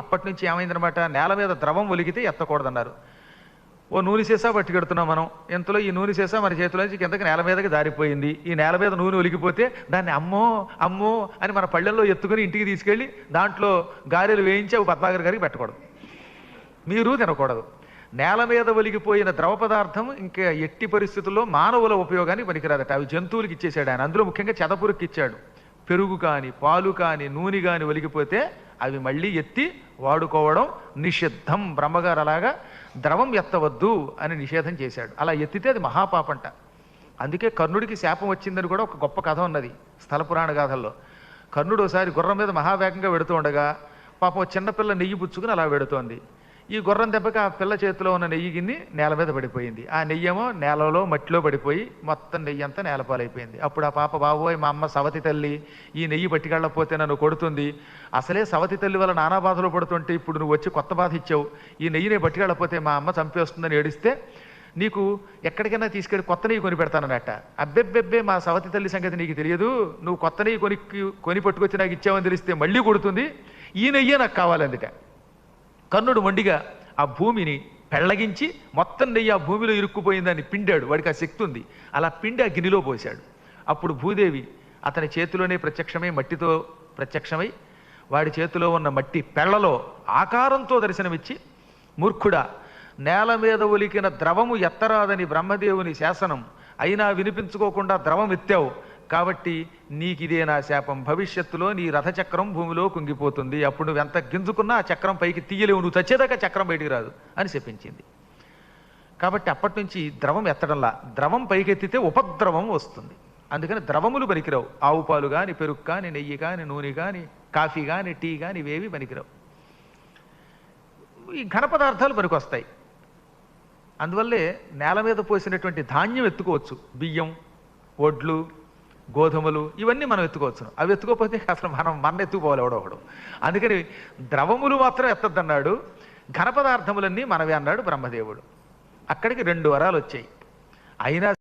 అప్పటి నుంచి ఏమైందనమాట, నేల మీద ద్రవం ఒలిగితే ఎత్తకూడదన్నారు. ఓ నూనె సీసా పట్టుకెడుతున్నాం మనం, ఇంతలో ఈ నూనె సీసా మన చేతిలోంచి కిందకి నేల మీదకి జారిపోయింది. ఈ నేల మీద నూనె ఒలిగిపోతే దాన్ని అమ్మో అమ్మో అని మన పళ్ళెల్లో ఎత్తుకుని ఇంటికి తీసుకెళ్ళి దాంట్లో గారెలు వేయించి అవి పద్మాగర్ గారికి పెట్టకూడదు, మీరు తినకూడదు. నేల మీద ఒలిగిపోయిన ద్రవ పదార్థం ఇంకా ఎట్టి పరిస్థితుల్లో మానవుల ఉపయోగానికి పనికిరాదట, అవి జంతువులకి ఇచ్చేసాడు ఆయన. అందులో ముఖ్యంగా చెదపురుక్కి ఇచ్చాడు. పెరుగు కానీ పాలు కానీ నూనె కానీ ఒలిగిపోతే అవి మళ్ళీ ఎత్తి వాడుకోవడం నిషిద్ధం. బ్రహ్మగారు అలాగా ద్రవం ఎత్తవద్దు అని నిషేధం చేశాడు. అలా ఎత్తితే అది మహాపాపంట. అందుకే కర్ణుడికి శాపం వచ్చిందని కూడా ఒక గొప్ప కథ ఉన్నది స్థలపురాణ గాథల్లో. కర్ణుడు ఒకసారి గుర్రం మీద మహావేగంగా వెడుతూ ఉండగా పాపం చిన్నపిల్ల నెయ్యి పుచ్చుకుని అలా వెడుతోంది. ఈ గుర్రం దెబ్బకి ఆ పిల్ల చేతిలో ఉన్న నెయ్యి గిన్ని నేల మీద పడిపోయింది. ఆ నెయ్యేమో నేలలో మట్టిలో పడిపోయి మొత్తం నెయ్యి అంతా నేలపాలైపోయింది. అప్పుడు ఆ పాప, బాబోయ్ మా అమ్మ సవతి తల్లి ఈ నెయ్యి పట్టుకెళ్ళకపోతే నన్ను కొడుతుంది, అసలే సవతి తల్లి వల్ల నానా బాధలు పడుతుంటే ఇప్పుడు నువ్వు వచ్చి కొత్త బాధ ఇచ్చావు, ఈ నెయ్యిని పట్టుకెళ్ళకపోతే మా అమ్మ చంపేస్తుందని ఏడిస్తే నీకు ఎక్కడికైనా తీసుకెళ్ళి కొత్త నెయ్యి కొని పెడతానన్నట్ట. అబ్బెబ్బెబ్బే మా సవతి తల్లి సంగతి నీకు తెలియదు, నువ్వు కొత్త నెయ్యి కొని పట్టుకొచ్చి నాకు ఇచ్చావని తెలిస్తే మళ్ళీ కొడుతుంది, ఈ నెయ్యే నాకు కావాలందిట. కర్ణుడు మొండిగా ఆ భూమిని పెళ్ళగించి మొత్తం నెయ్యి ఆ భూమిలో ఇరుక్కుపోయిందని పిండాడు. వాడికి ఆ శక్తి ఉంది. అలా పిండి ఆ గిన్నెలో పోశాడు. అప్పుడు భూదేవి అతని చేతిలోనే ప్రత్యక్షమై మట్టితో ప్రత్యక్షమై వాడి చేతిలో ఉన్న మట్టి పెళ్లలో ఆకారంతో దర్శనమిచ్చి, మూర్ఖుడా, నేల మీద ఒలికిన ద్రవము ఎత్తరాదని బ్రహ్మదేవుని శాసనం, అయినా వినిపించుకోకుండా ద్రవం ఎత్తావు కాబట్టి నీకిదే నా శాపం, భవిష్యత్తులో నీ రథచక్రం భూమిలో కుంగిపోతుంది, అప్పుడు నువ్వు ఎంత గింజుకున్నా ఆ చక్రం పైకి తీయలేవు, నువ్వు చచ్చేదాకా చక్రం బయటికి రాదు అని చెప్పించింది. కాబట్టి అప్పటి నుంచి ద్రవం ఎత్తడంలా, ద్రవం పైకెత్తితే ఉపద్రవం వస్తుంది. అందుకని ద్రవములు పనికిరావు. ఆవు పాలు కానీ పెరుగు కానీ నెయ్యి కానీ నూనె కానీ కాఫీ కానీ టీ కానీ ఇవేవి పనికిరావు. ఈ ఘన పదార్థాలు పనికొస్తాయి. అందువల్లే నేల మీద పోసినటువంటి ధాన్యం ఎత్తుకోవచ్చు, బియ్యం, వడ్లు, గోధుమలు ఇవన్నీ మనం ఎత్తుకోవచ్చు. అవి ఎత్తుకోకపోతే అసలు మన ఎత్తుకోవాలి ఎవడొకడు. అందుకని ద్రవములు మాత్రం ఎత్తద్దన్నాడు, ఘన పదార్థములన్నీ మనవే అన్నాడు బ్రహ్మదేవుడు. అక్కడికి 2 వరాలు వచ్చాయి. అయినా